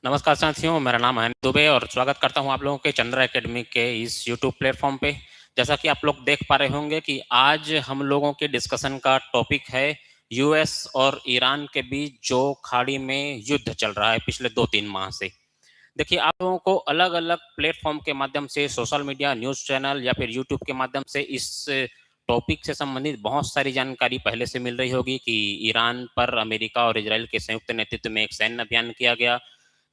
नमस्कार साथियों, मेरा नाम है दुबे और स्वागत करता हूं आप लोगों के चंद्रा एकेडमी के इस यूट्यूब प्लेटफॉर्म पे। जैसा कि आप लोग देख पा रहे होंगे कि आज हम लोगों के डिस्कशन का टॉपिक है यूएस और ईरान के बीच जो खाड़ी में युद्ध चल रहा है पिछले 2-3 माह से। देखिए, आप लोगों को अलग-अलग प्लेटफॉर्म के माध्यम से सोशल मीडिया, न्यूज़ चैनल या फिर यूट्यूब के माध्यम से इस टॉपिक से संबंधित बहुत सारी जानकारी पहले से मिल रही होगी कि ईरान पर अमेरिका और इजराइल के संयुक्त नेतृत्व में एक सैन्य अभियान किया गया,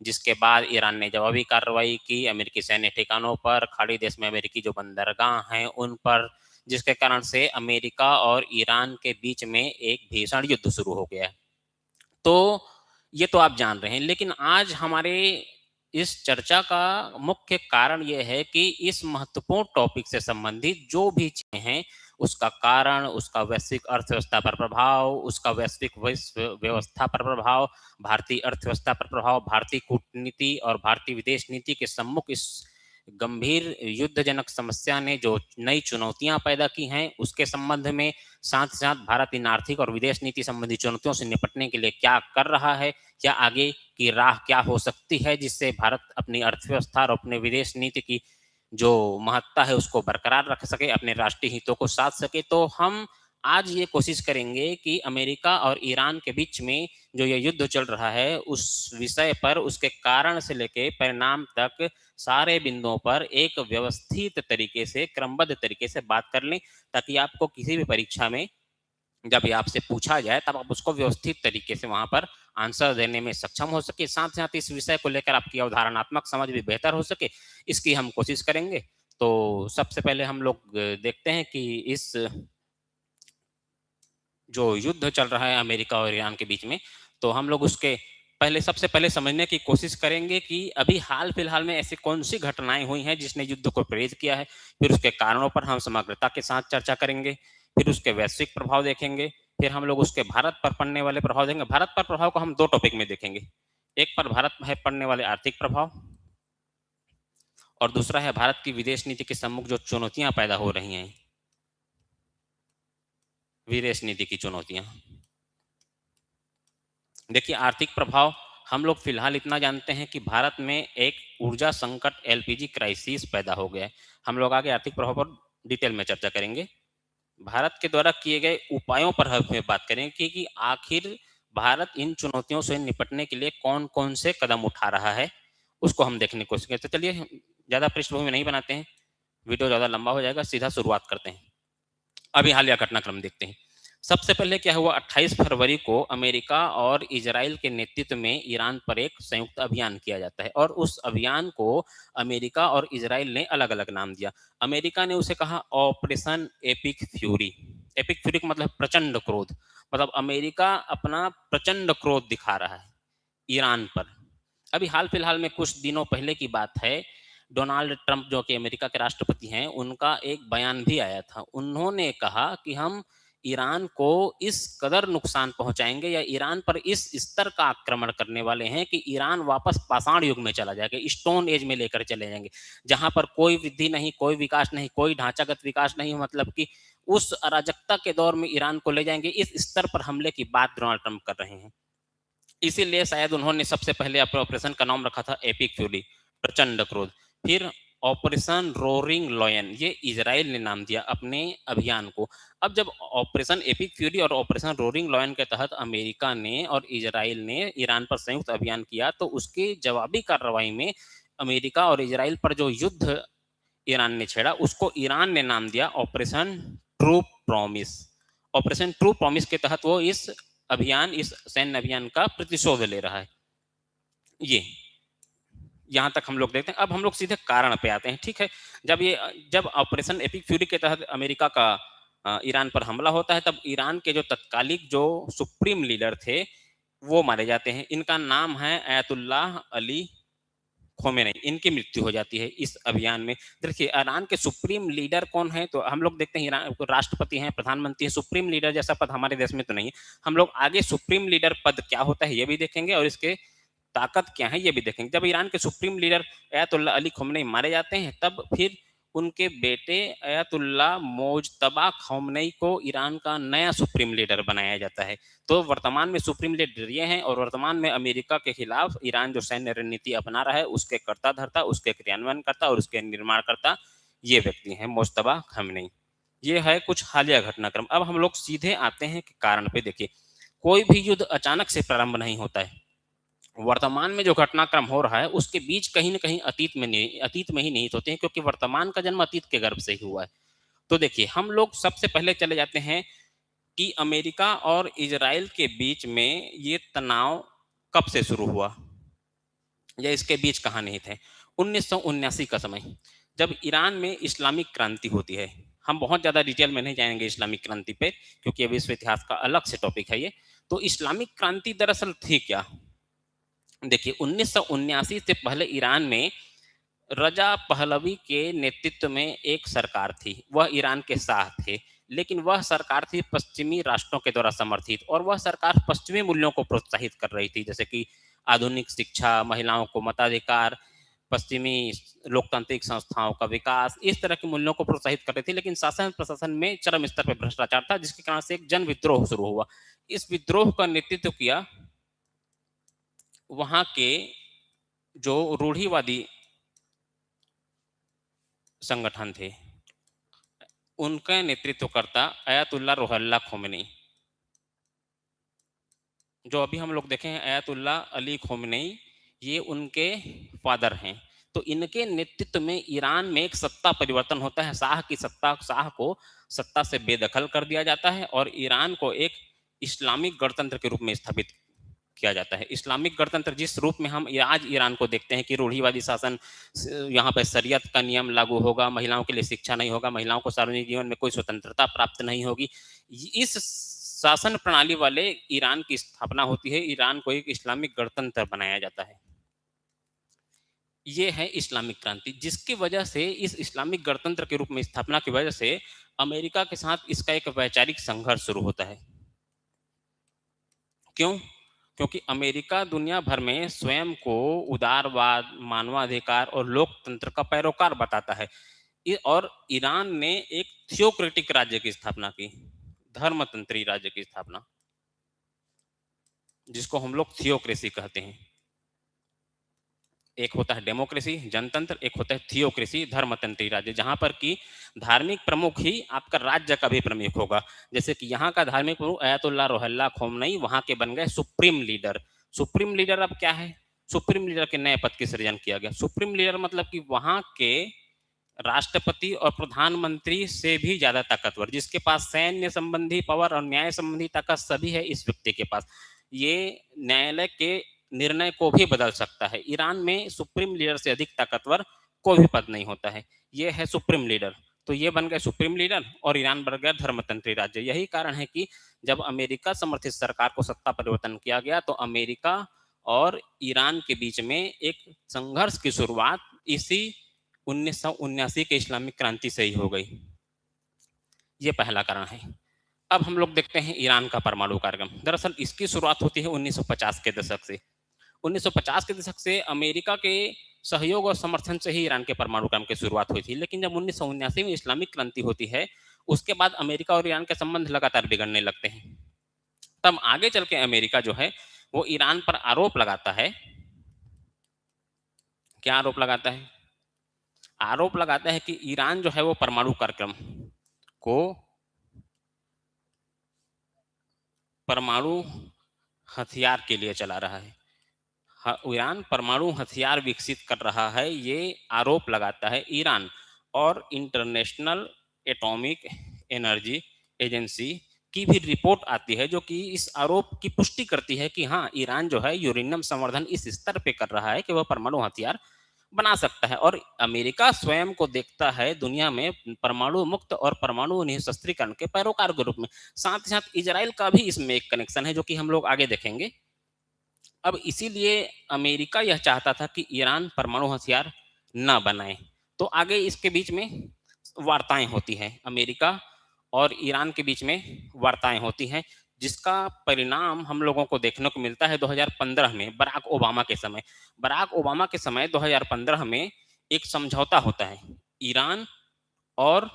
जिसके बाद ईरान ने जवाबी कार्रवाई की अमेरिकी सैन्य ठिकानों पर, खाड़ी देश में अमेरिकी जो बंदरगाह हैं उन पर, जिसके कारण से अमेरिका और ईरान के बीच में एक भीषण युद्ध शुरू हो गया है। तो ये तो आप जान रहे हैं, लेकिन आज हमारे इस चर्चा का मुख्य कारण ये है कि इस महत्वपूर्ण टॉपिक से संबंधित जो भी चीज़ें हैं, उसका कारण, उसका वैश्विक अर्थव्यवस्था पर प्रभाव, उसका वैश्विक विश्व व्यवस्था पर प्रभाव, भारतीय अर्थव्यवस्था पर प्रभाव, भारतीय कूटनीति और भारतीय विदेश नीति के सम्मुख इस गंभीर युद्धजनक समस्या ने जो नई चुनौतियां पैदा की हैं, उसके संबंध में साथ ही साथ भारत इन आर्थिक और विदेश नीति संबंधी चुनौतियों से निपटने के लिए क्या कर रहा है, क्या आगे की राह क्या हो सकती है, जिससे भारत अपनी अर्थव्यवस्था और अपने विदेश नीति की जो महत्ता है उसको बरकरार रख सके, अपने राष्ट्रीय हितों को साध सके। तो हम आज ये कोशिश करेंगे कि अमेरिका और ईरान के बीच में जो ये युद्ध चल रहा है, उस विषय पर, उसके कारण से लेके परिणाम तक सारे बिंदुओं पर एक व्यवस्थित तरीके से, क्रमबद्ध तरीके से बात कर लें, ताकि आपको किसी भी परीक्षा में जब ये आपसे पूछा जाए तब आप उसको व्यवस्थित तरीके से वहाँ पर आंसर देने में सक्षम हो सके। साथ ही साथ इस विषय को लेकर आपकी अवधारणात्मक समझ भी बेहतर हो सके, इसकी हम कोशिश करेंगे। तो सबसे पहले हम लोग देखते हैं कि इस जो युद्ध चल रहा है अमेरिका और ईरान के बीच में, तो हम लोग उसके पहले सबसे पहले समझने की कोशिश करेंगे कि अभी हाल-फिलहाल में ऐसी कौन-सी घटनाएँ हुई हैं जिसने युद्ध को प्रेरित किया है। फिर उसके कारणों पर हम समग्रता के साथ चर्चा करेंगे, फिर उसके वैश्विक प्रभाव देखेंगे, फिर हम लोग उसके भारत पर पड़ने वाले प्रभाव देखेंगे। भारत पर प्रभाव को हम 2 टॉपिक में देखेंगे। एक पर भारत में पड़ने वाले आर्थिक प्रभाव और दूसरा है भारत की विदेश नीति के सम्मुख जो चुनौतियाँ पैदा हो रही हैं, विदेश नीति की चुनौतियाँ। देखिए, आर्थिक प्रभाव हम लोग फिलहाल इतना जानते हैं कि भारत में एक ऊर्जा संकट एलपीजी क्राइसिस पैदा हो गया है। हम लोग आगे आर्थिक प्रभाव पर डिटेल में चर्चा करेंगे। भारत के द्वारा किए गए उपायों पर हम बात करेंगे कि आखिर भारत इन चुनौतियों से निपटने के लिए कौन-कौन से कदम उठा रहा है, उसको हम देखने की कोशिश करें। तो चलिए ज़्यादा पृष्ठभूमि नहीं बनाते हैं, वीडियो ज़्यादा लंबा हो जाएगा, सीधा शुरुआत करते हैं। अभी हालिया घटनाक्रम देखते हैं। सबसे पहले क्या हुआ, 28 फरवरी को अमेरिका और इजराइल के नेतृत्व में ईरान पर एक संयुक्त अभियान किया जाता है और उस अभियान को अमेरिका और इजराइल ने अलग-अलग नाम दिया। अमेरिका ने उसे कहा operation epic fury. Epic fury का मतलब प्रचंड क्रोध। मतलब अमेरिका अपना प्रचंड क्रोध दिखा रहा है ईरान पर। अभी हाल-फिलहाल में कुछ दिनों पहले की बात है, डोनाल्ड ट्रंप जो कि अमेरिका के राष्ट्रपति हैं, उनका एक बयान भी आया था। उन्होंने कहा कि हम ईरान को इस कदर नुकसान पहुँचाएँगे या ईरान पर इस स्तर का आक्रमण करने वाले हैं कि ईरान वापस पाषाण युग में चला जाएगा, स्टोन एज में लेकर चले जाएँगे। जहाँ पर कोई वृद्धि नहीं, कोई विकास नहीं, कोई ढांचागत विकास नहीं, मतलब कि उस अराजकता के दौर में ईरान को ले जाएँगे, इस स्तर पर हमले की बात डोनाल्ड ट्रंप कर रहे हैं। इसीलिए शायद उन्होंने सबसे पहले अपने ऑपरेशन का नाम रखा था एपिक फ्यूरी, प्रचंड क्रोध। फिर ऑपरेशन रोरिंग लॉयन, ये इजराइल ने नाम दिया अपने अभियान को। अब जब ऑपरेशन एपिक फ्यूरी और ऑपरेशन रोरिंग लॉयन के तहत अमेरिका ने और इजराइल ने ईरान पर संयुक्त अभियान किया, तो उसकी जवाबी कार्रवाई में अमेरिका और इजराइल पर जो युद्ध ईरान ने छेड़ा, उसको ईरान ने नाम दिया operation true promise. Operation true promise के तहत वो इस सैन्य अभियान का प्रतिशोध ले रहा है। ये यहाँ तक हम लोग देखते हैं। अब हम लोग सीधे कारण पे आते हैं, ठीक है। जब ऑपरेशन एपिक फ्यूरी के तहत अमेरिका का ईरान पर हमला होता है, तब ईरान के जो तत्कालिक जो सुप्रीम लीडर थे, वो मारे जाते हैं। इनका नाम है अयतुल्लाह अली खोमेनी। इनकी मृत्यु हो जाती है इस अभियान में। देखिए, ईरान के सुप्रीम लीडर कौन है, तो हम लोग देखते हैं ईरान राष्ट्रपति हैं, प्रधानमंत्री हैं। सुप्रीम लीडर जैसा पद हमारे देश में तो नहीं है। हम लोग आगे सुप्रीम लीडर पद क्या होता है ये भी देखेंगे और इसके ताकत क्या है ये भी देखेंगे। जब ईरान के supreme leader Ayatollah Ali Khomeini मारे जाते हैं, तब फिर उनके बेटे अयतुल्ला मोज्तबा खौमनई को ईरान का नया सुप्रीम लीडर बनाया जाता है। तो वर्तमान में सुप्रीम लीडर ये हैं और वर्तमान में अमेरिका के खिलाफ ईरान जो सैन्य रणनीति अपना रहा है उसके कर्ता धर्ता, उसके क्रियान्वयनकर्ता और उसके निर्माणकर्ता ये व्यक्ति हैं मोज्तबा खौमनई। ये है कुछ हालिया घटनाक्रम। अब हम लोग सीधे आते हैं कि कारण पे। देखिए, कोई भी युद्ध अचानक से प्रारंभ नहीं होता है। वर्तमान में जो घटनाक्रम हो रहा है उसके बीच कहीं न कहीं अतीत में ही निहित होते हैं, क्योंकि वर्तमान का जन्म अतीत के गर्भ से ही हुआ है। तो देखिए, हम लोग सबसे पहले चले जाते हैं कि अमेरिका और इजराइल के बीच में ये तनाव कब से शुरू हुआ या इसके बीच कहाँ निहित है। 1979 का समय, जब ईरान में इस्लामिक क्रांति होती है। हम बहुत ज़्यादा डिटेल में नहीं जाएंगे इस्लामिक क्रांति पे, क्योंकि अभी विश्व इतिहास का अलग से टॉपिक है ये। तो इस्लामिक क्रांति दरअसल थी क्या? देखिए, 1979 से पहले ईरान में रजा पहलवी के नेतृत्व में एक सरकार थी। वह ईरान के शाह थे, लेकिन वह सरकार थी पश्चिमी राष्ट्रों के द्वारा समर्थित, और वह सरकार पश्चिमी मूल्यों को प्रोत्साहित कर रही थी, जैसे कि आधुनिक शिक्षा, महिलाओं को मताधिकार, पश्चिमी लोकतांत्रिक संस्थाओं का विकास, इस तरह के मूल्यों को प्रोत्साहित कर रही थी। लेकिन शासन प्रशासन में चरम स्तर पर भ्रष्टाचार था, जिसके कारण से एक जन विद्रोह शुरू हुआ। इस विद्रोह का नेतृत्व किया वहां के जो रूढ़िवादी संगठन थे, उनका नेतृत्वकर्ता अयतुल्ला रुहल्ला खोमेनी। जो अभी हम लोग देखे हैं अयतुल्ला अली खोमेनी, ये उनके फादर हैं। तो इनके नेतृत्व में ईरान में एक सत्ता परिवर्तन होता है। शाह को सत्ता से बेदखल कर दिया जाता है और ईरान को एक इस्लामिक गणतंत्र के रूप में स्थापित किया जाता है। इस्लामिक गणतंत्र जिस रूप में हम आज ईरान को देखते हैं कि रूढ़िवादी शासन, यहाँ पे शरीयत का नियम लागू होगा, महिलाओं के लिए शिक्षा नहीं होगा, महिलाओं को सार्वजनिक जीवन में कोई स्वतंत्रता प्राप्त नहीं होगी, इस शासन प्रणाली वाले ईरान की स्थापना होती है। ईरान को एक इस्लामिक गणतंत्र बनाया जाता है। ये है इस्लामिक क्रांति, जिसकी वजह से इस इस्लामिक गणतंत्र के रूप में स्थापना की वजह से अमेरिका के साथ इसका एक वैचारिक संघर्ष शुरू होता है। क्यों? क्योंकि अमेरिका दुनिया भर में स्वयं को उदारवाद, मानवाधिकार और लोकतंत्र का पैरोकार बताता है। और ईरान ने एक थियोक्रेटिक राज्य की स्थापना की, धर्मतंत्री राज्य की स्थापना, जिसको हम लोग थियोक्रेसी कहते हैं। एक होता है डेमोक्रेसी, जनतंत्र, एक होता है थियोक्रेसी, धर्मतंत्री राज्य, जहां पर कि धार्मिक प्रमुख ही आपका राज्य का भी प्रमुख होगा। जैसे कि यहाँ का धार्मिक प्रमुख अयतुल्ला रुहल्ला खोमेनी वहां के बन गए सुप्रीम लीडर। सुप्रीम लीडर अब क्या है? सुप्रीम लीडर के नए पद की सृजन किया गया। सुप्रीम लीडर मतलब कि वहां के राष्ट्रपति और प्रधानमंत्री से भी ज्यादा ताकतवर, जिसके पास सैन्य संबंधी पावर और न्याय संबंधी ताकत सभी है इस व्यक्ति के पास। ये न्यायालय के निर्णय को भी बदल सकता है। ईरान में सुप्रीम लीडर से अधिक ताकतवर कोई भी पद नहीं होता है। ये है सुप्रीम लीडर। तो ये बन गए सुप्रीम लीडर और ईरान बन गया धर्मतंत्री राज्य। यही कारण है कि जब अमेरिका समर्थित सरकार को सत्ता परिवर्तन किया गया तो अमेरिका और ईरान के बीच में एक संघर्ष की शुरुआत इसी 1979 के इस्लामिक क्रांति से ही हो गई। ये पहला कारण है। अब हम लोग देखते हैं ईरान का परमाणु कार्यक्रम। दरअसल इसकी शुरुआत होती है 1950 के दशक से। 1950 के दशक से अमेरिका के सहयोग और समर्थन से ही ईरान के परमाणु कार्यक्रम की शुरुआत हुई थी। लेकिन जब 1979 में इस्लामिक क्रांति होती है, उसके बाद अमेरिका और ईरान के संबंध लगातार बिगड़ने लगते हैं। तब आगे चल के अमेरिका जो है वो ईरान पर आरोप लगाता है। क्या आरोप लगाता है? आरोप लगाता है कि ईरान जो है वो परमाणु कार्यक्रम को परमाणु हथियार के लिए चला रहा है। ईरान परमाणु हथियार विकसित कर रहा है, ये आरोप लगाता है ईरान। और इंटरनेशनल एटॉमिक एनर्जी एजेंसी की भी रिपोर्ट आती है जो कि इस आरोप की पुष्टि करती है कि हाँ, ईरान जो है यूरेनियम संवर्धन इस स्तर पे कर रहा है कि वह परमाणु हथियार बना सकता है। और अमेरिका स्वयं को देखता है दुनिया में परमाणु मुक्त और परमाणु निशस्त्रीकरण के पैरोकार के रूप में। साथ ही साथ इजराइल का भी इसमें एक कनेक्शन है, जो कि हम लोग आगे देखेंगे। अब इसीलिए अमेरिका यह चाहता था कि ईरान परमाणु हथियार न बनाए। तो आगे इसके बीच में वार्ताएं होती हैं, अमेरिका और ईरान के बीच में वार्ताएं होती हैं, जिसका परिणाम हम लोगों को देखने को मिलता है 2015 में बराक ओबामा के समय। 2015 में एक समझौता होता है ईरान और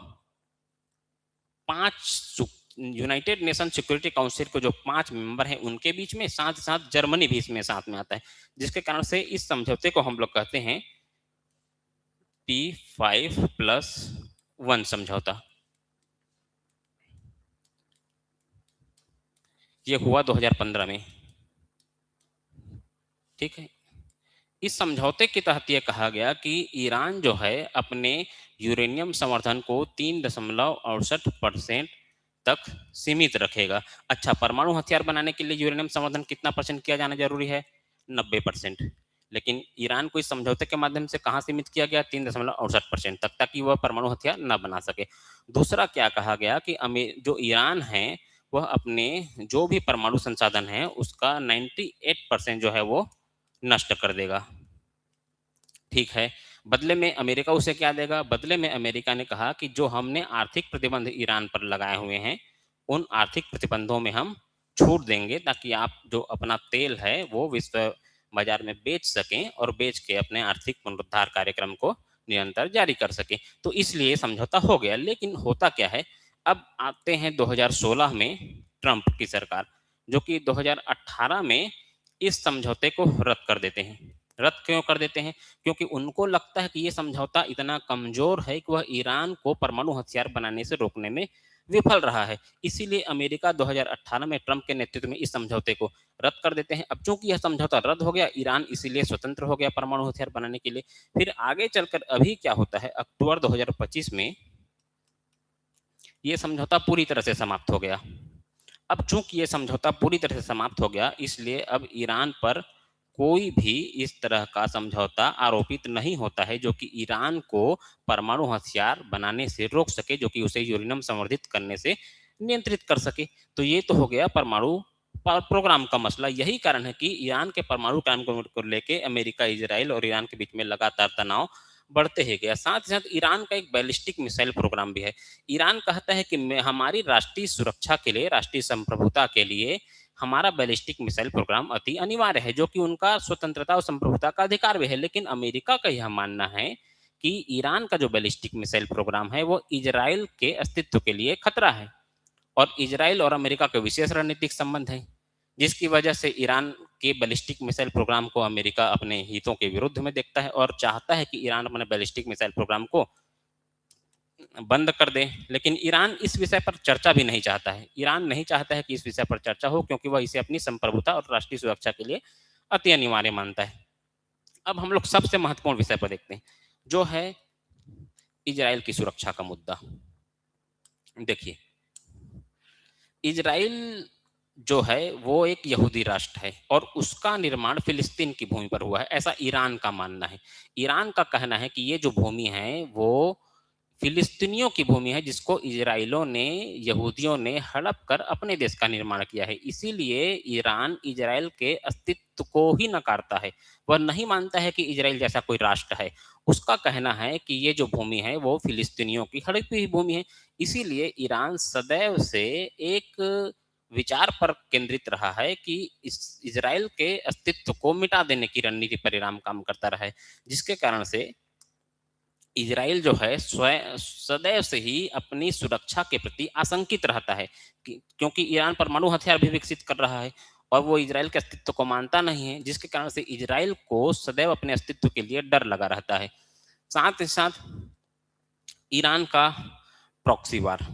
5 यूनाइटेड नेशन सिक्योरिटी काउंसिल को जो 5 मेंबर हैं उनके बीच में, साथ ही साथ जर्मनी भी इसमें साथ में आता है, जिसके कारण से इस समझौते को हम लोग कहते हैं P5+1 समझौता। ये हुआ 2015 में। ठीक है। इस समझौते के तहत यह कहा गया कि ईरान जो है अपने यूरेनियम संवर्धन को 3.68% तक सीमित रखेगा। अच्छा, परमाणु हथियार बनाने के लिए यूरेनियम संवर्धन कितना परसेंट किया जाना जरूरी है? 90%। लेकिन ईरान को इस समझौते के माध्यम से कहाँ सीमित किया गया? 3.68% तक, ताकि वह परमाणु हथियार न बना सके। दूसरा क्या कहा गया कि जो ईरान है वह अपने जो भी परमाणु संसाधन है उसका 98% जो है वो नष्ट कर देगा। ठीक है। बदले में अमेरिका उसे क्या देगा? बदले में अमेरिका ने कहा कि जो हमने आर्थिक प्रतिबंध ईरान पर लगाए हुए हैं उन आर्थिक प्रतिबंधों में हम छूट देंगे, ताकि आप जो अपना तेल है वो विश्व बाजार में बेच सकें और बेच के अपने आर्थिक पुनरुद्धार कार्यक्रम को निरंतर जारी कर सकें। तो इसलिए समझौता हो गया। लेकिन होता क्या है, अब आते हैं 2016 में ट्रंप की सरकार, जो कि 2018 में इस समझौते को रद्द कर देते हैं। रद्द क्यों कर देते हैं? क्योंकि उनको लगता है कि ये समझौता इतना कमजोर है कि वह ईरान को परमाणु हथियार बनाने से रोकने में विफल रहा है। इसीलिए अमेरिका 2018 में ट्रंप के नेतृत्व में इस समझौते को रद्द कर देते हैं। अब चूंकि यह समझौता रद्द हो गया, ईरान इसीलिए स्वतंत्र हो गया परमाणु हथियार बनाने के लिए। फिर आगे चलकर अभी क्या होता है, अक्टूबर 2025 में यह समझौता पूरी तरह से समाप्त हो गया। अब चूंकि ये समझौता पूरी तरह से समाप्त हो गया, इसलिए अब ईरान पर कोई भी इस तरह का समझौता आरोपित नहीं होता है जो कि ईरान को परमाणु हथियार बनाने से रोक सके, जो कि उसे यूरेनियम संवर्धित करने से नियंत्रित कर सके। तो ये तो हो गया परमाणु प्रोग्राम का मसला। यही कारण है कि ईरान के परमाणु कार्यक्रम को लेके अमेरिका, इजराइल और ईरान के बीच में लगातार तनाव बढ़ते ही गया। साथ ही साथ ईरान का एक बैलिस्टिक मिसाइल प्रोग्राम भी है। ईरान कहता है कि हमारी राष्ट्रीय सुरक्षा के लिए, राष्ट्रीय संप्रभुता के लिए हमारा बैलिस्टिक मिसाइल प्रोग्राम अति अनिवार्य है, जो कि उनका स्वतंत्रता और संप्रभुता का अधिकार भी है। लेकिन अमेरिका का यह मानना है कि ईरान का जो बैलिस्टिक मिसाइल प्रोग्राम है वो इजराइल के अस्तित्व के लिए खतरा है, और इजराइल और अमेरिका के विशेष रणनीतिक संबंध है, जिसकी वजह से ईरान के बैलिस्टिक मिसाइल प्रोग्राम को अमेरिका अपने हितों के विरुद्ध में देखता है और चाहता है कि ईरान अपने बैलिस्टिक मिसाइल प्रोग्राम को बंद कर दे। लेकिन ईरान इस विषय पर चर्चा भी नहीं चाहता है। ईरान नहीं चाहता है कि इस विषय पर चर्चा हो, क्योंकि वह इसे अपनी संप्रभुता और राष्ट्रीय सुरक्षा के लिए अति अनिवार्य मानता है। अब हम लोग सबसे महत्वपूर्ण विषय पर देखते हैं, जो है इजराइल की सुरक्षा का मुद्दा। देखिए, इजराइल जो है वो एक यहूदी राष्ट्र है और उसका निर्माण फिलिस्तीन की भूमि पर हुआ है, ऐसा ईरान का मानना है। ईरान का कहना है कि ये जो भूमि है वो फिलिस्तीनियों की भूमि है, जिसको इजराइलों ने, यहूदियों ने हड़प कर अपने देश का निर्माण किया है। इसीलिए ईरान इजराइल के अस्तित्व को ही नकारता है। वह नहीं मानता है कि इजराइल जैसा कोई राष्ट्र है। उसका कहना है कि ये जो भूमि है वो फिलिस्तीनियों की हड़पी हुई भूमि है। इसीलिए ईरान सदैव से एक विचार पर केंद्रित रहा है कि इस इजराइल के अस्तित्व को मिटा देने की रणनीति परिणाम काम करता रहा है, जिसके कारण से इजराइल जो है स्वयं सदैव से ही अपनी सुरक्षा के प्रति आशंकित रहता है, क्योंकि ईरान परमाणु हथियार भी विकसित कर रहा है और वो इजराइल के अस्तित्व को मानता नहीं है, जिसके कारण से इजराइल को सदैव अपने अस्तित्व के लिए डर लगा रहता है। साथ ही साथ ईरान का प्रॉक्सी वार।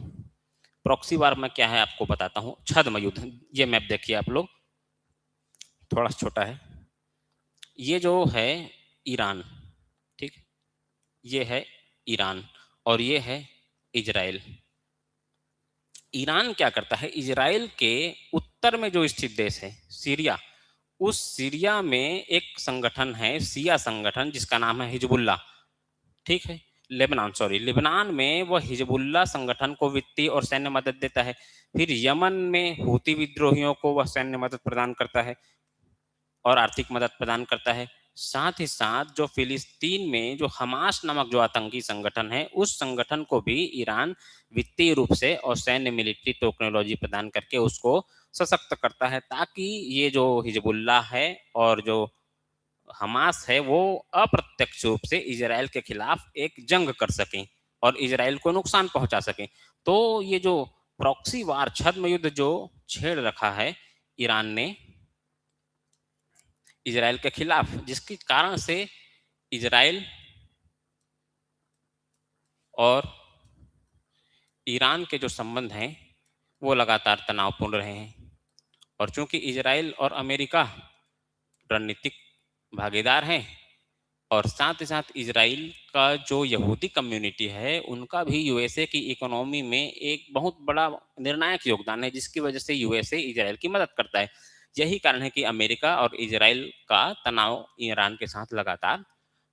प्रॉक्सी वार में क्या है आपको बताता हूँ। छद्म युद्ध, ये मैप देखिए आप लोग, थोड़ा छोटा है। ये जो है ईरान, ठीक, ये है ईरान और ये है इजराइल। ईरान क्या करता है, इजराइल के उत्तर में जो स्थित देश है सीरिया, उस सीरिया में एक संगठन है, सिया संगठन, जिसका नाम है हिजबुल्ला। ठीक है, लेबनान में वह हिजबुल्ला संगठन को वित्तीय और सैन्य मदद देता है। फिर यमन में हूती विद्रोहियों को वह सैन्य मदद प्रदान करता है और आर्थिक मदद प्रदान करता है। साथ ही साथ जो फिलिस्तीन में जो हमास नामक जो आतंकी संगठन है, उस संगठन को भी ईरान वित्तीय रूप से और सैन्य मिलिट्री टेक्नोलॉजी प्रदान करके उसको सशक्त करता है, ताकि ये जो हिजबुल्ला है और जो हमास है वो अप्रत्यक्ष रूप से इजराइल के खिलाफ एक जंग कर सकें। और इजराइल को नुकसान पहुंचा सके। तो ये जो प्रॉक्सी वार, छद्म युद्ध जो छेड़ रखा है ईरान ने इजराइल के खिलाफ, जिसके कारण से इजराइल और ईरान के जो संबंध हैं वो लगातार तनावपूर्ण रहे हैं। और चूंकि इजराइल और अमेरिका रणनीतिक भागीदार हैं, और साथ ही साथ इजराइल का जो यहूदी कम्युनिटी है उनका भी यूएसए की इकोनॉमी में एक बहुत बड़ा निर्णायक योगदान है, जिसकी वजह से यूएसए इजराइल की मदद करता है। यही कारण है कि अमेरिका और इजराइल का तनाव ईरान के साथ लगातार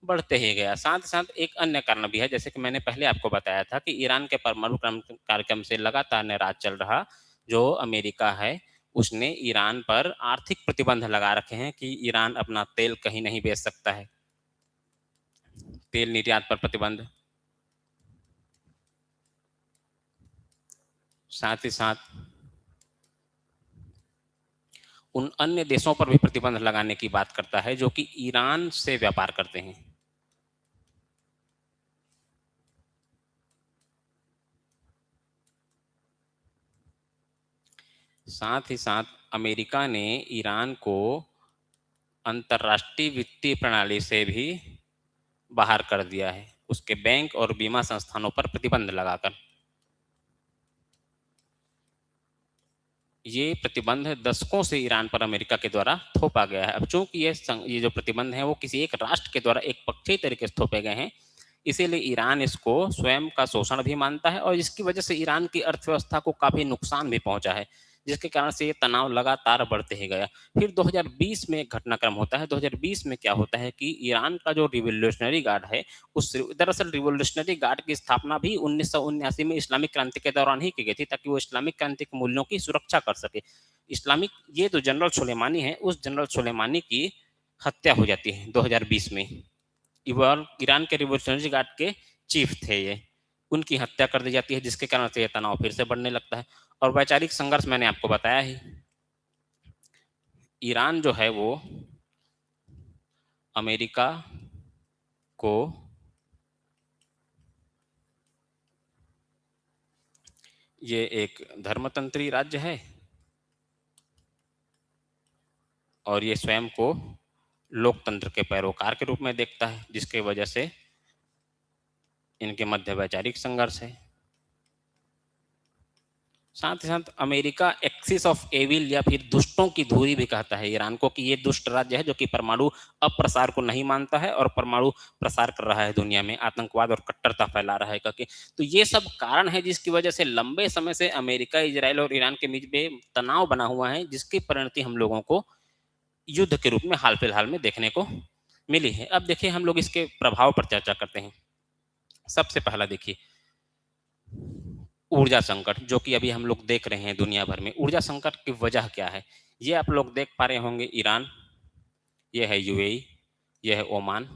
बढ़ते ही गया। साथ ही साथ एक अन्य कारण भी है, जैसे कि मैंने पहले आपको बताया था कि ईरान के परमाणु कार्यक्रम से लगातार नाराज चल रहा जो अमेरिका है, उसने ईरान पर आर्थिक प्रतिबंध लगा रखे हैं कि ईरान अपना तेल कहीं नहीं बेच सकता है। तेल निर्यात पर प्रतिबंध, साथ ही साथ उन अन्य देशों पर भी प्रतिबंध लगाने की बात करता है जो कि ईरान से व्यापार करते हैं। साथ ही साथ अमेरिका ने ईरान को अंतर्राष्ट्रीय वित्तीय प्रणाली से भी बाहर कर दिया है, उसके बैंक और बीमा संस्थानों पर प्रतिबंध लगाकर। ये प्रतिबंध दशकों से ईरान पर अमेरिका के द्वारा थोपा गया है। अब चूंकि ये जो प्रतिबंध है वो किसी एक राष्ट्र के द्वारा एक पक्षीय तरीके से थोपे गए हैं, इसीलिए ईरान इसको स्वयं का शोषण भी मानता है और इसकी वजह से ईरान की अर्थव्यवस्था को काफी नुकसान भी पहुंचा है, जिसके कारण से ये तनाव लगातार बढ़ते ही गया। फिर 2020 में एक घटनाक्रम होता है। 2020 में क्या होता है कि ईरान का जो रिवोल्यूशनरी गार्ड है, उस दरअसल रिवोल्यूशनरी गार्ड की स्थापना भी 1979 में इस्लामिक क्रांति के दौरान ही की गई थी, ताकि वो इस्लामिक क्रांति के मूल्यों की सुरक्षा कर सके। इस्लामिक ये जो जनरल सुलेमानी है, उस जनरल सुलेमानी की हत्या हो जाती है 2020 में। ईरान के रिवोल्यूशनरी गार्ड के चीफ थे ये, उनकी हत्या कर दी जाती है, जिसके कारण से यह तनाव फिर से बढ़ने लगता है। और वैचारिक संघर्ष मैंने आपको बताया ही, ईरान जो है वो अमेरिका को ये एक धर्मतंत्री राज्य है और ये स्वयं को लोकतंत्र के पैरोकार के रूप में देखता है, जिसके वजह से इनके मध्य वैचारिक संघर्ष है। साथ ही साथ अमेरिका एक्सिस ऑफ एविल या फिर दुष्टों की धुरी भी कहता है ईरान को, कि ये दुष्ट राज्य है जो कि परमाणु अप्रसार को नहीं मानता है और परमाणु प्रसार कर रहा है, दुनिया में आतंकवाद और कट्टरता फैला रहा है करके। तो ये सब कारण है जिसकी वजह से लंबे समय से अमेरिका, इजराइल और ईरान के बीच में तनाव बना हुआ है, जिसकी परिणति हम लोगों को युद्ध के रूप में हाल फिलहाल में देखने को मिली है। अब देखिए हम लोग इसके प्रभाव पर चर्चा करते हैं। सबसे पहला देखिए ऊर्जा संकट, जो कि अभी हम लोग देख रहे हैं दुनिया भर में। ऊर्जा संकट की वजह क्या है, ये आप लोग देख पा रहे होंगे। ईरान, ये है यूएई, ये है ओमान,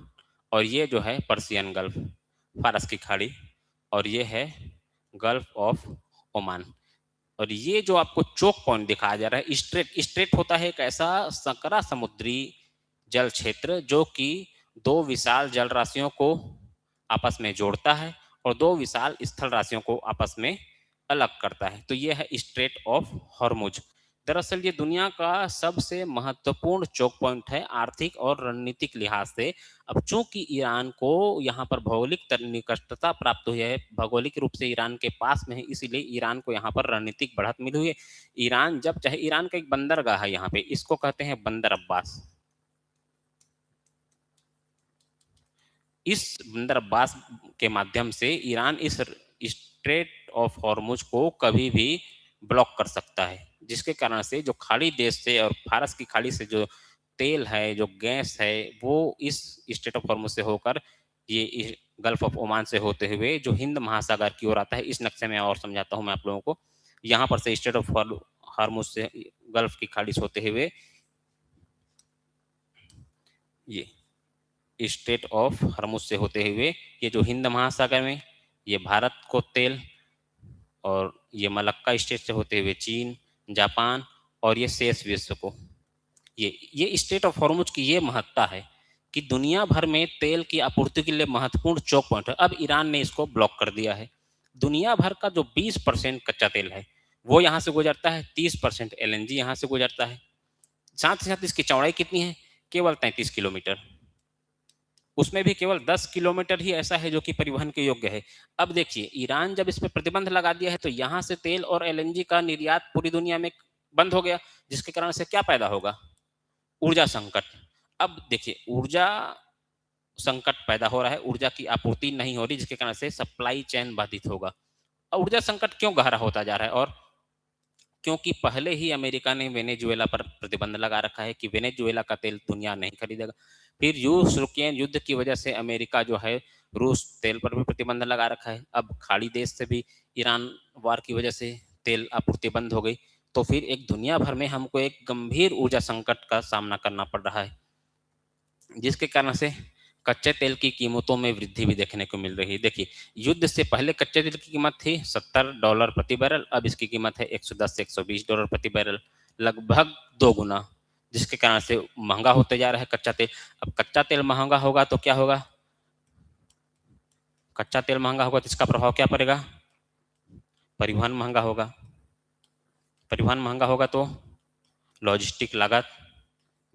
और ये जो है पर्सियन गल्फ, फारस की खाड़ी, और ये है गल्फ ऑफ ओमान। और ये जो आपको चोक पॉइंट दिखाया जा रहा है, स्ट्रेट, स्ट्रेट होता है एक ऐसा संकरा समुद्री जल क्षेत्र जो कि दो विशाल जल राशियों को आपस में जोड़ता है और दो विशाल स्थल राशियों को आपस में अलग करता है। तो ये है स्ट्रेट ऑफ हॉर्मुज। दरअसल ये दुनिया का सबसे महत्वपूर्ण चौक पॉइंट है आर्थिक और रणनीतिक लिहाज से। अब चूंकि ईरान को यहाँ पर भौगोलिक निकटता प्राप्त हुई है, भौगोलिक रूप से ईरान के पास में है, इसीलिए ईरान को यहाँ पर रणनीतिक बढ़त मिली हुई है। ईरान जब चाहे, ईरान का एक बंदरगाह है यहाँ पे, इसको कहते हैं बंदर अब्बास। इस बंदर अब्बास के माध्यम से ईरान इस स्ट्रेट ऑफ हॉर्मुज को कभी भी ब्लॉक कर सकता है, जिसके कारण से जो खाड़ी देश से और फारस की खाड़ी से जो तेल है, जो गैस है, वो इस स्ट्रेट ऑफ हॉर्मुज से होकर ये गल्फ ऑफ ओमान से होते हुए जो हिंद महासागर की ओर आता है। इस नक्शे में और समझाता हूँ मैं आप लोगों को। यहाँ पर से स्ट्रेट ऑफ हॉर्मुज से गल्फ की खाड़ी से होते हुए ये स्ट्रेट ऑफ हॉर्मुज से होते हुए ये जो हिंद महासागर में, ये भारत को तेल, और ये मलक्का स्टेट से होते हुए चीन, जापान, और ये शेष विश्व को। ये स्ट्रेट ऑफ हॉर्मुज की ये महत्ता है कि दुनिया भर में तेल की आपूर्ति के लिए महत्वपूर्ण चौक पॉइंट है। अब ईरान ने इसको ब्लॉक कर दिया है। दुनिया भर का जो 20% कच्चा तेल है वो यहाँ से गुजरता है, 30% एलएनजी यहाँ से गुजरता है। साथ ही साथ इसकी चौड़ाई कितनी है? केवल 33 किलोमीटर। उसमें भी केवल 10 किलोमीटर ही ऐसा है जो कि परिवहन के योग्य है। अब देखिए, ईरान जब इस पर प्रतिबंध लगा दिया है तो यहाँ से तेल और एलएनजी का निर्यात पूरी दुनिया में बंद हो गया, जिसके कारण से क्या पैदा होगा? ऊर्जा संकट। अब देखिए, ऊर्जा संकट पैदा हो रहा है, ऊर्जा की आपूर्ति नहीं हो रही, जिसके कारण से सप्लाई चेन बाधित होगा। अब ऊर्जा संकट क्यों गहरा होता जा रहा है? और क्योंकि पहले ही अमेरिका ने वेनेजुएला पर प्रतिबंध लगा रखा है कि वेनेजुएला का तेल दुनिया नहीं खरीदेगा। फिर रूस यूक्रेन युद्ध की वजह से अमेरिका जो है रूस तेल पर भी प्रतिबंध लगा रखा है। अब खाड़ी देश से भी ईरान वार की वजह से तेल आपूर्ति बंद हो गई। तो फिर एक दुनिया भर में हमको एक गंभीर ऊर्जा संकट का सामना करना पड़ रहा है, जिसके कारण से कच्चे तेल की कीमतों में वृद्धि भी देखने को मिल रही है। देखिए, युद्ध से पहले कच्चे तेल की कीमत थी $70 प्रति बैरल, अब इसकी कीमत है 110 से $120 प्रति बैरल, लगभग 2 गुना, जिसके कारण से महंगा होते जा रहा है कच्चा तेल। अब कच्चा तेल महंगा होगा तो क्या होगा? कच्चा तेल महंगा होगा तो इसका प्रभाव क्या पड़ेगा? परिवहन महंगा होगा। परिवहन महंगा होगा तो लॉजिस्टिक लागत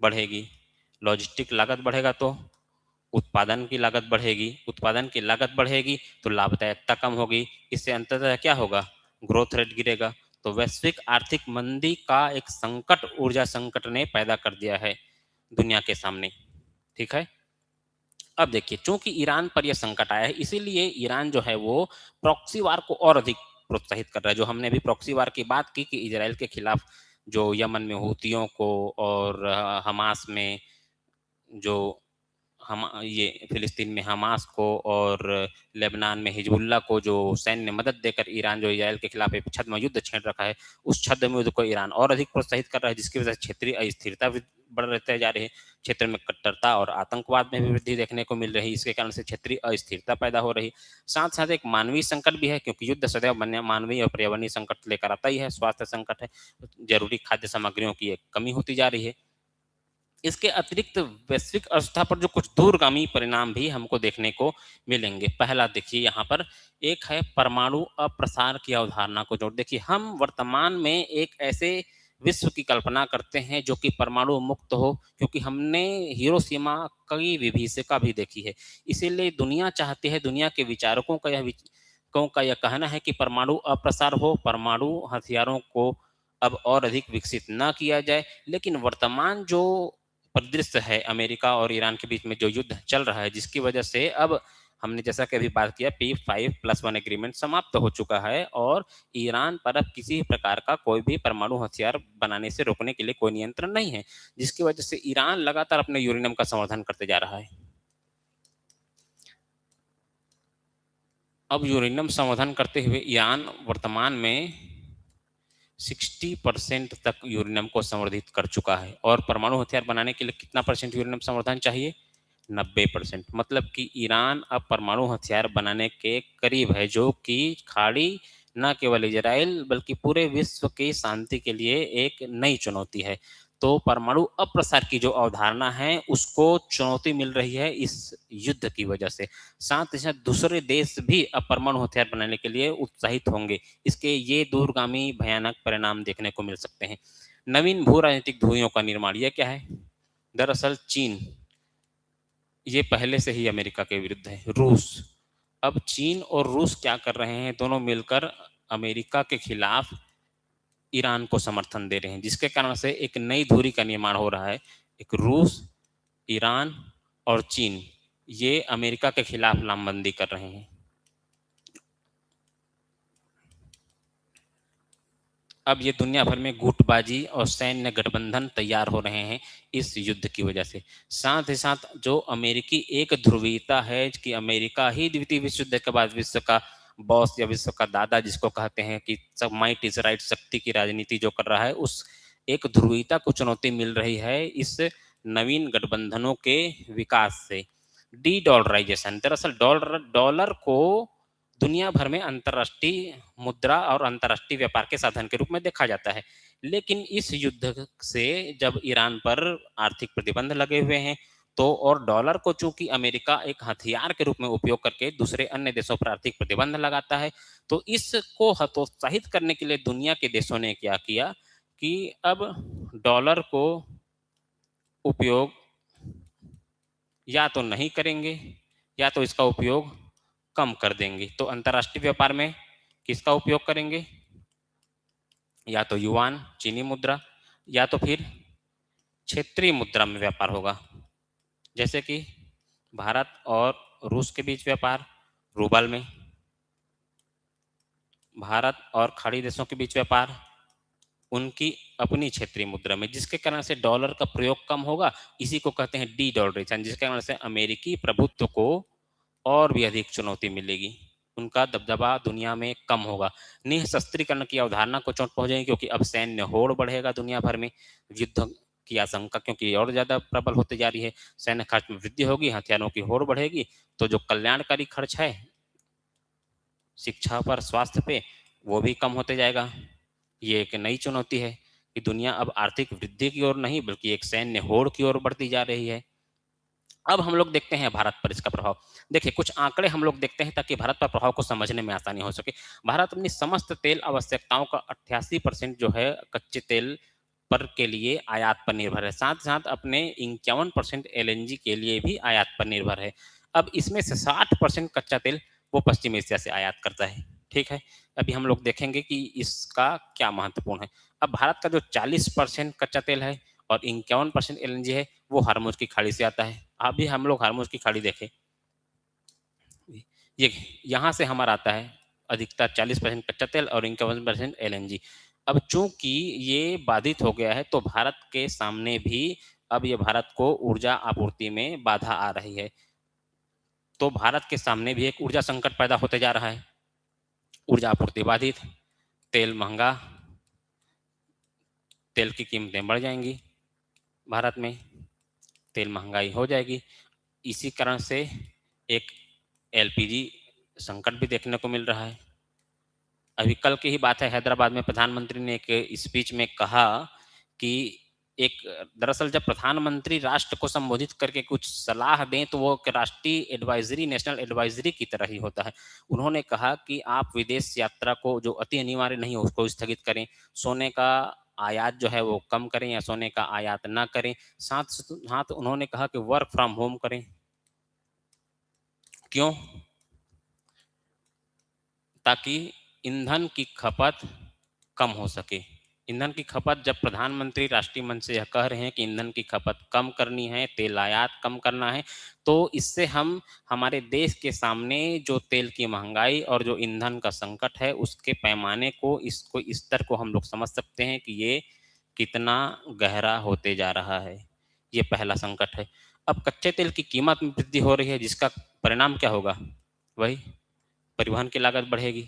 बढ़ेगी। लॉजिस्टिक लागत बढ़ेगा तो उत्पादन की लागत बढ़ेगी। उत्पादन की लागत बढ़ेगी तो लाभदायकता कम होगी। इससे अंततः क्या होगा? ग्रोथ रेट गिरेगा। तो वैश्विक आर्थिक मंदी का एक संकट ऊर्जा संकट ने पैदा कर दिया है दुनिया के सामने। ठीक है। अब देखिए, चूंकि ईरान पर यह संकट आया है, इसीलिए ईरान जो है वो प्रॉक्सी वार को और अधिक प्रोत्साहित कर रहा है। जो हमने अभी प्रॉक्सी वार की बात की कि इजराइल के खिलाफ जो यमन में हूतियों को और हमास में जो हम ये फिलिस्तीन में हमास को और लेबनान में हिजबुल्ला को जो सैन्य मदद देकर ईरान जो इजराइल के खिलाफ एक छद्म युद्ध छेड़ रखा है, उस छद्म युद्ध को ईरान और अधिक प्रोत्साहित कर रहा है, जिसकी वजह से क्षेत्रीय अस्थिरता बढ़ रहते जा रही है। क्षेत्र में कट्टरता और आतंकवाद में भी वृद्धि देखने को मिल रही है। इसके कारण से क्षेत्रीय अस्थिरता पैदा हो रही है। साथ साथ एक मानवीय संकट भी है, क्योंकि युद्ध सदैव मानवीय और पर्यावरणीय संकट लेकर आता ही है। स्वास्थ्य संकट है, जरूरी खाद्य सामग्रियों की एक कमी होती जा रही है। इसके अतिरिक्त वैश्विक अवस्था पर जो कुछ दूरगामी परिणाम भी हमको देखने को मिलेंगे। पहला देखिए, यहाँ पर एक है परमाणु अप्रसार की अवधारणा को जोड़। देखिए, हम वर्तमान में एक ऐसे विश्व की कल्पना करते हैं जो कि परमाणु मुक्त हो, क्योंकि हमने हिरोशिमा की विभीषिका भी देखी है। इसीलिए दुनिया चाहती है, दुनिया के विचारकों का यह कहना है कि परमाणु अप्रसार हो, परमाणु हथियारों को अब और अधिक विकसित ना किया जाए। लेकिन वर्तमान जो परिदृश्य है अमेरिका और ईरान के बीच में जो युद्ध चल रहा है, जिसकी वजह से अब हमने जैसा कि अभी बात किया, P5+1 एग्रीमेंट समाप्त हो चुका है और ईरान पर अब किसी प्रकार का कोई भी परमाणु हथियार बनाने से रोकने के लिए कोई नियंत्रण नहीं है, जिसकी वजह से ईरान लगातार अपने यूरेनियम का संवर्धन करते जा रहा है। अब यूरेनियम संवर्धन करते हुए ईरान वर्तमान में 60% तक यूरेनियम को संवर्धित कर चुका है। और परमाणु हथियार बनाने के लिए कितना परसेंट यूरेनियम संवर्धन चाहिए? 90%। मतलब कि ईरान अब परमाणु हथियार बनाने के करीब है, जो कि खाड़ी न केवल इजराइल बल्कि पूरे विश्व की शांति के लिए एक नई चुनौती है। तो परमाणु अप्रसार की जो अवधारणा है उसको चुनौती मिल रही है इस युद्ध की वजह से। साथ ही साथ दूसरे देश भी अब परमाणु हथियार बनाने के लिए उत्साहित होंगे। इसके ये दूरगामी भयानक परिणाम देखने को मिल सकते हैं। नवीन भू राजनीतिक ध्रुवियों का निर्माण, यह क्या है? दरअसल चीन, ये पहले से ही अमेरिका के विरुद्ध है। रूस, अब चीन और रूस क्या कर रहे हैं? दोनों मिलकर अमेरिका के खिलाफ ईरान को समर्थन दे रहे हैं, जिसके कारण से एक नई धुरी का निर्माण हो रहा है। एक रूस, ईरान और चीन, ये अमेरिका के खिलाफ लामबंदी कर रहे हैं। अब ये दुनिया भर में गुटबाजी और सैन्य गठबंधन तैयार हो रहे हैं इस युद्ध की वजह से। साथ ही साथ जो अमेरिकी एक ध्रुवीयता है कि अमेरिका ही द्वितीय विश्व युद्ध के बाद विश्व का बॉस या विश्व का दादा जिसको कहते हैं, कि सब माइट इज राइट, शक्ति की राजनीति जो कर रहा है, उस एक ध्रुवीयता को चुनौती मिल रही है इस नवीन गठबंधनों के विकास से। डी डॉलराइजेशन, दरअसल डॉलर डॉलर को दुनिया भर में अंतर्राष्ट्रीय मुद्रा और अंतर्राष्ट्रीय व्यापार के साधन के रूप में देखा जाता है। लेकिन इस युद्ध से जब ईरान पर आर्थिक प्रतिबंध लगे हुए हैं, तो और डॉलर को चूंकि अमेरिका एक हथियार के रूप में उपयोग करके दूसरे अन्य देशों पर आर्थिक प्रतिबंध लगाता है, तो इसको हतोत्साहित करने के लिए दुनिया के देशों ने क्या किया कि अब डॉलर को उपयोग या तो नहीं करेंगे या तो इसका उपयोग कम कर देंगे। तो अंतर्राष्ट्रीय व्यापार में किसका उपयोग करेंगे? या तो युआन चीनी मुद्रा या तो फिर क्षेत्रीय मुद्रा में व्यापार होगा, जैसे कि भारत और रूस के बीच व्यापार रूबल में, भारत और खाड़ी देशों के बीच व्यापार उनकी अपनी क्षेत्रीय मुद्रा में, जिसके कारण से डॉलर का प्रयोग कम होगा। इसी को कहते हैं डी डॉलरेशन, जिसके कारण से अमेरिकी प्रभुत्व को और भी अधिक चुनौती मिलेगी, उनका दबदबा दुनिया में कम होगा। निःशस्त्रीकरण की अवधारणा को चोट पहुंचेगी, क्योंकि अब सैन्य होड़ बढ़ेगा दुनिया भर में, युद्ध की आशंका क्योंकि और ज्यादा प्रबल होती जा रही है, सैन्य खर्च में वृद्धि होगी, हथियारों की होड़ बढ़ेगी, तो जो कल्याणकारी खर्च है शिक्षा पर, स्वास्थ्य पे, वो भी कम होते जाएगा। ये एक नई चुनौती है कि दुनिया अब आर्थिक वृद्धि की ओर नहीं बल्कि एक सैन्य होड़ की ओर बढ़ती जा रही है। अब हम लोग देखते हैं भारत पर इसका प्रभाव। देखिए कुछ आंकड़े हम लोग देखते हैं ताकि भारत पर प्रभाव को समझने में आसानी हो सके। भारत अपनी समस्त तेल आवश्यकताओं का 88% जो है कच्चे तेल पर के लिए आयात पर निर्भर है, साथ साथ अपने 51% एलएनजी के लिए भी आयात पर निर्भर है। अब इसमें से 60% कच्चा तेल वो पश्चिम एशिया से आयात करता है। ठीक है, अभी हम लोग देखेंगे कि इसका क्या महत्वपूर्ण है। अब भारत का जो 40% कच्चा तेल है और 51% एलएनजी है वो हरमुज की खाड़ी से आता है। अभी हम लोग हरमुज की खाड़ी देखें, ये यहाँ से हमारा आता है अधिकतर 40% कच्चा तेल और 51% एलएनजी। अब चूंकि ये बाधित हो गया है तो भारत के सामने भी अब ये भारत को ऊर्जा आपूर्ति में बाधा आ रही है, तो भारत के सामने भी एक ऊर्जा संकट पैदा होते जा रहा है। ऊर्जा आपूर्ति बाधित, तेल महंगा, तेल की कीमतें बढ़ जाएंगी, भारत में तेल महंगाई हो जाएगी। इसी कारण से एक एलपीजी संकट भी देखने को मिल रहा है। अभी कल की ही बात है, हैदराबाद में प्रधानमंत्री ने एक स्पीच में कहा कि एक दरअसल जब प्रधानमंत्री राष्ट्र को संबोधित करके कुछ सलाह दें तो वो राष्ट्रीय एडवाइजरी, नेशनल एडवाइजरी की तरह ही होता है। उन्होंने कहा कि आप विदेश यात्रा को जो अति अनिवार्य नहीं हो उसको स्थगित करें, सोने का आयात जो है वो कम करें या सोने का आयात ना करें, साथ साथ उन्होंने कहा कि वर्क फ्रॉम होम करें। क्यों? ताकि ईंधन की खपत कम हो सके। ईंधन की खपत, जब प्रधानमंत्री राष्ट्रीय मंच से यह कह रहे हैं कि ईंधन की खपत कम करनी है, तेल आयात कम करना है, तो इससे हम हमारे देश के सामने जो तेल की महंगाई और जो ईंधन का संकट है उसके पैमाने को, इसको स्तर को हम लोग समझ सकते हैं कि ये कितना गहरा होते जा रहा है। ये पहला संकट है। अब कच्चे तेल की कीमत में वृद्धि हो रही है, जिसका परिणाम क्या होगा? वही परिवहन की लागत बढ़ेगी,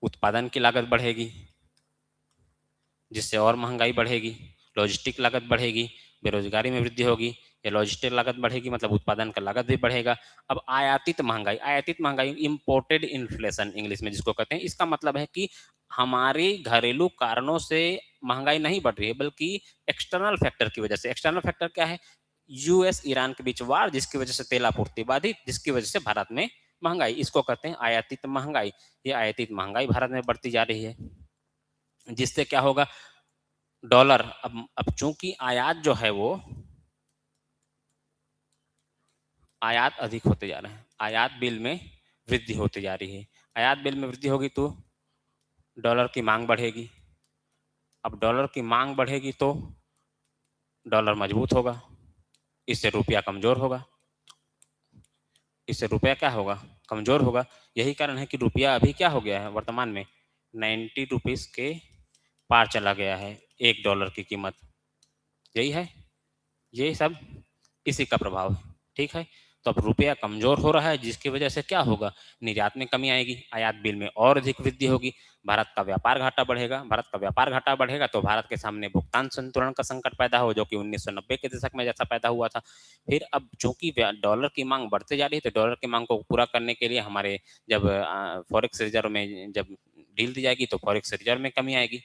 उत्पादन की लागत बढ़ेगी, जिससे और महंगाई बढ़ेगी, लॉजिस्टिक लागत बढ़ेगी, बेरोजगारी में वृद्धि होगी, या लॉजिस्टिक लागत बढ़ेगी मतलब उत्पादन का लागत भी बढ़ेगा। अब आयातित महंगाई, आयातित महंगाई इंपोर्टेड इन्फ्लेशन इंग्लिश में जिसको कहते हैं, इसका मतलब है कि हमारे घरेलू कारणों से महंगाई नहीं बढ़ रही है बल्कि एक्सटर्नल फैक्टर की वजह से। एक्सटर्नल फैक्टर क्या है? यूएस ईरान के बीच वार, जिसकी वजह से तेल आपूर्ति बाधित, जिसकी वजह से भारत में महंगाई, इसको कहते हैं आयातित महंगाई। ये आयातित महंगाई भारत में बढ़ती जा रही है, जिससे क्या होगा? डॉलर, अब चूंकि आयात जो है वो आयात अधिक होते जा रहे हैं, आयात बिल में वृद्धि होती जा रही है। आयात बिल में वृद्धि होगी तो डॉलर की मांग बढ़ेगी। अब डॉलर की मांग बढ़ेगी तो डॉलर मजबूत होगा, इससे रुपया कमजोर होगा, इससे रुपया क्या होगा? कमजोर होगा। यही कारण है कि रुपया अभी क्या हो गया है वर्तमान में 90 रुपीज के पार चला गया है एक डॉलर की कीमत। यही है, ये सब इसी का प्रभाव है। ठीक है, तो अब रुपया कमजोर हो रहा है, जिसकी वजह से क्या होगा? निर्यात में कमी आएगी, आयात बिल में और अधिक वृद्धि होगी, भारत का व्यापार घाटा बढ़ेगा। भारत का व्यापार घाटा बढ़ेगा तो भारत के सामने भुगतान संतुलन का संकट पैदा हो, जो कि 1990 के दशक में जैसा पैदा हुआ था। फिर अब चूंकि डॉलर की मांग बढ़ते जा रही है तो डॉलर की मांग को पूरा करने के लिए हमारे जब फॉरेक्स रिजर्व में जब डील दी जाएगी तो फॉरेक्स रिजर्व में कमी आएगी,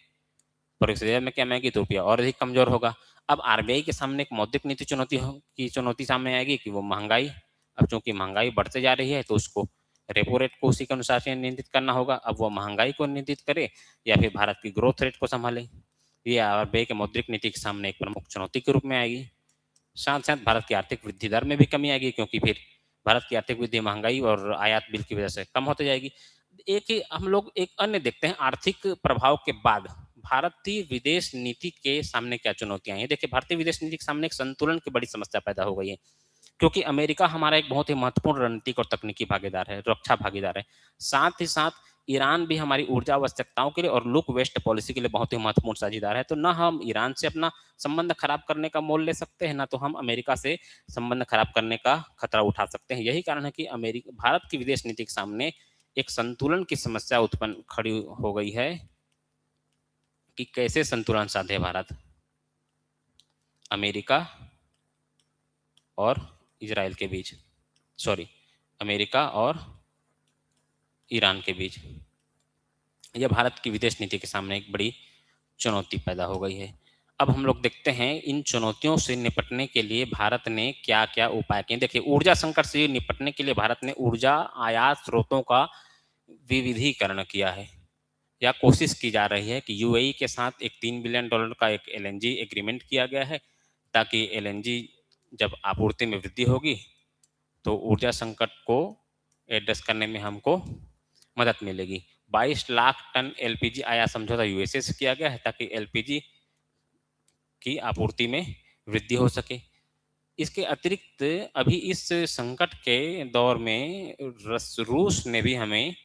फॉरेक्स रिजर्व में कमी आएगी तो रुपया और अधिक कमजोर होगा। अब आरबीआई के सामने एक मौद्रिक नीति चुनौती सामने आएगी कि वो महंगाई, अब चूंकि महंगाई बढ़ते जा रही है तो उसको रेपो रेट को उसी के अनुसार से नियंत्रित करना होगा। अब वो महंगाई को नियंत्रित करे या फिर भारत की ग्रोथ रेट को संभाले, ये आरबीआई के मौद्रिक नीति के सामने एक प्रमुख चुनौती के रूप में आएगी। साथ साथ भारत की आर्थिक वृद्धि दर में भी कमी आएगी, क्योंकि फिर भारत की आर्थिक वृद्धि महंगाई और आयात बिल की वजह से कम होती जाएगी। हम लोग एक अन्य देखते हैं आर्थिक प्रभाव के बाद भारतीय विदेश नीति के सामने क्या चुनौतियां हैं। देखिए, भारतीय विदेश नीति के सामने एक संतुलन की बड़ी समस्या पैदा हो गई है, क्योंकि अमेरिका हमारा एक बहुत ही महत्वपूर्ण रणनीतिक और तकनीकी भागीदार है, रक्षा भागीदार है। साथ ही साथ ईरान भी हमारी ऊर्जा आवश्यकताओं के लिए और लुक वेस्ट पॉलिसी के लिए बहुत ही महत्वपूर्ण साझेदार है। तो ना हम ईरान से अपना संबंध खराब करने का मोल ले सकते हैं, ना तो हम अमेरिका से संबंध खराब करने का खतरा उठा सकते हैं। यही कारण है कि अमेरिका भारत की विदेश नीति के सामने एक संतुलन की समस्या उत्पन्न खड़ी हो गई है कि कैसे संतुलन साधे भारत अमेरिका और इजराइल के बीच, सॉरी, अमेरिका और ईरान के बीच। यह भारत की विदेश नीति के सामने एक बड़ी चुनौती पैदा हो गई है। अब हम लोग देखते हैं इन चुनौतियों से निपटने के लिए भारत ने क्या क्या उपाय किए। देखिए, ऊर्जा संकट से निपटने के लिए भारत ने ऊर्जा आयात स्रोतों का विविधीकरण किया है, या कोशिश की जा रही है कि यूएई के साथ एक $3 बिलियन का एक एलएनजी एग्रीमेंट किया गया है, ताकि एलएनजी जब आपूर्ति में वृद्धि होगी तो ऊर्जा संकट को एड्रेस करने में हमको मदद मिलेगी। 22 लाख टन एलपीजी आयात समझौता यूएसए से किया गया है, ताकि एलपीजी की आपूर्ति में वृद्धि हो सके। इसके अतिरिक्त अभी इस संकट के दौर में रूस ने भी हमें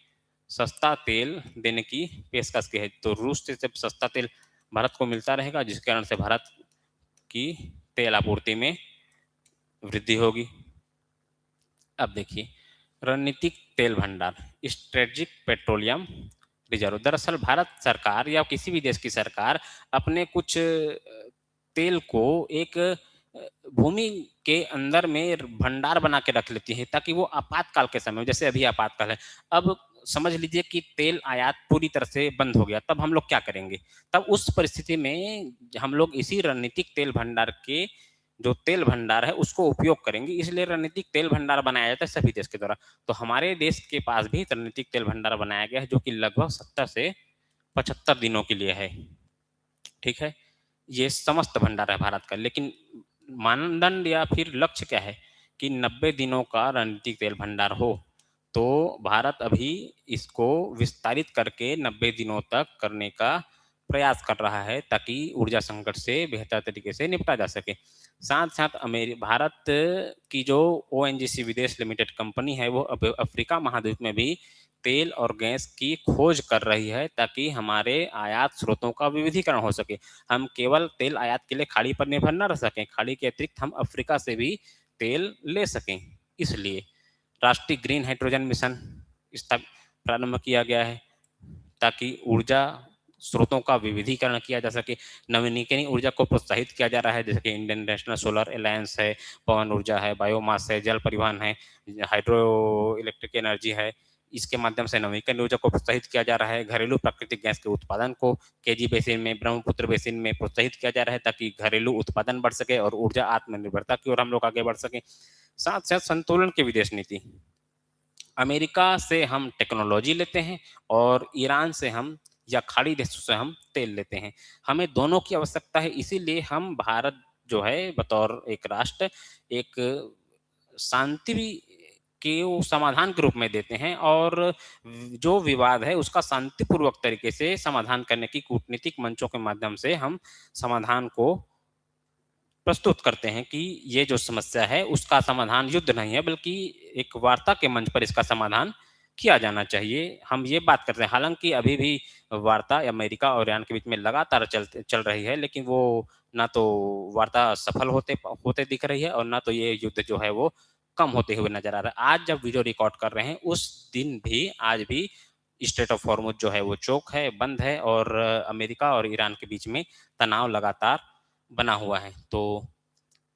सस्ता तेल देने की पेशकश की है। तो रूस से जब सस्ता तेल भारत को मिलता रहेगा, जिस कारण से भारत की तेल आपूर्ति में वृद्धि होगी। अब देखिए, रणनीतिक तेल भंडार, स्ट्रेटेजिक पेट्रोलियम रिजर्व। दरअसल भारत सरकार या किसी भी देश की सरकार अपने कुछ तेल को एक भूमि के अंदर में भंडार बना के रख लेती है, ताकि वो आपातकाल के समय, जैसे अभी आपातकाल है, अब समझ लीजिए कि तेल आयात पूरी तरह से बंद हो गया, तब हम लोग क्या करेंगे? तब उस परिस्थिति में हम लोग इसी रणनीतिक तेल भंडार के जो तेल भंडार है उसको उपयोग करेंगे। इसलिए रणनीतिक तेल भंडार बनाया जाता है सभी देश के द्वारा। तो हमारे देश के पास भी रणनीतिक तेल भंडार बनाया गया है, जो कि लगभग 70 से 75 दिनों के लिए है। ठीक है, ये समस्त भंडार है भारत का। लेकिन मानदंड या फिर लक्ष्य क्या है कि 90 दिनों का रणनीतिक तेल भंडार हो। तो भारत अभी इसको विस्तारित करके 90 दिनों तक करने का प्रयास कर रहा है, ताकि ऊर्जा संकट से बेहतर तरीके से निपटा जा सके। साथ साथ भारत की जो ओएनजीसी विदेश लिमिटेड कंपनी है, वो अब अफ्रीका महाद्वीप में भी तेल और गैस की खोज कर रही है, ताकि हमारे आयात स्रोतों का विविधीकरण हो सके। हम केवल तेल आयात के लिए खाड़ी पर निर्भर न रह सकें, खाड़ी के अतिरिक्त हम अफ्रीका से भी तेल ले सकें। इसलिए राष्ट्रीय ग्रीन हाइड्रोजन मिशन प्रारंभ किया गया है, ताकि ऊर्जा स्रोतों का विविधीकरण किया जा सके, नवीनीकरणीय ऊर्जा को प्रोत्साहित किया जा रहा है, जैसे कि इंडियन नेशनल सोलर अलायंस है, पवन ऊर्जा है, बायोमास है, जल परिवहन है, हाइड्रो इलेक्ट्रिक एनर्जी है। इसके माध्यम से नवीकरणीय ऊर्जा को प्रोत्साहित किया जा रहा है। घरेलू प्राकृतिक गैस के उत्पादन को केजी बेसिन में, ब्रह्मपुत्र बेसिन में प्रोत्साहित किया जा रहा है, ताकि घरेलू उत्पादन बढ़ सके और ऊर्जा आत्मनिर्भरता की ओर हम लोग आगे बढ़ सके। साथ साथ संतुलन की विदेश नीति, अमेरिका से हम टेक्नोलॉजी लेते हैं और ईरान से हम या खाड़ी देशों से हम तेल लेते हैं। हमें दोनों की आवश्यकता है, इसीलिए हम भारत जो है बतौर एक राष्ट्र एक शांति के समाधान के रूप में देते हैं, और जो विवाद है उसका शांतिपूर्वक तरीके से समाधान करने की कूटनीतिक मंचों के माध्यम से हम समाधान को प्रस्तुत करते हैं कि ये जो समस्या है उसका समाधान युद्ध नहीं है, बल्कि एक वार्ता के मंच पर इसका समाधान किया जाना चाहिए। हम ये बात करते हैं, हालांकि अभी भी वार्ता अमेरिका और ईरान के बीच में लगातार चल रही है, लेकिन वो ना तो वार्ता सफल होते होते दिख रही है, और ना तो ये युद्ध जो है वो कम होते हुए नजर आ रहा है। आज जब वीडियो रिकॉर्ड कर रहे हैं उस दिन भी आज भी स्ट्रेट ऑफ हॉर्मुज जो है वो चोक है, बंद है, और अमेरिका और ईरान के बीच में तनाव लगातार बना हुआ है। तो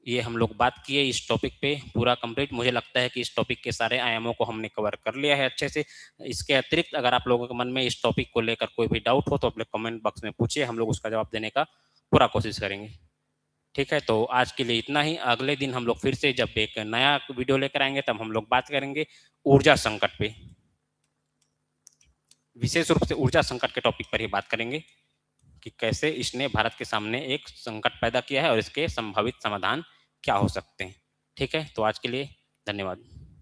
ये हम लोग बात किए इस टॉपिक पे पूरा कंप्लीट। मुझे लगता है कि इस टॉपिक के सारे आयामों को हमने कवर कर लिया है अच्छे से। इसके अतिरिक्त अगर आप लोगों के मन में इस टॉपिक को लेकर कोई भी डाउट हो तो अपने कमेंट बॉक्स में पूछिए, हम लोग उसका जवाब देने का पूरा कोशिश करेंगे। ठीक है, तो आज के लिए इतना ही। अगले दिन हम लोग फिर से जब एक नया वीडियो लेकर आएंगे तब हम लोग बात करेंगे ऊर्जा संकट पे, विशेष रूप से ऊर्जा संकट के टॉपिक पर ही बात करेंगे कि कैसे इसने भारत के सामने एक संकट पैदा किया है और इसके संभावित समाधान क्या हो सकते हैं। ठीक है, तो आज के लिए धन्यवाद।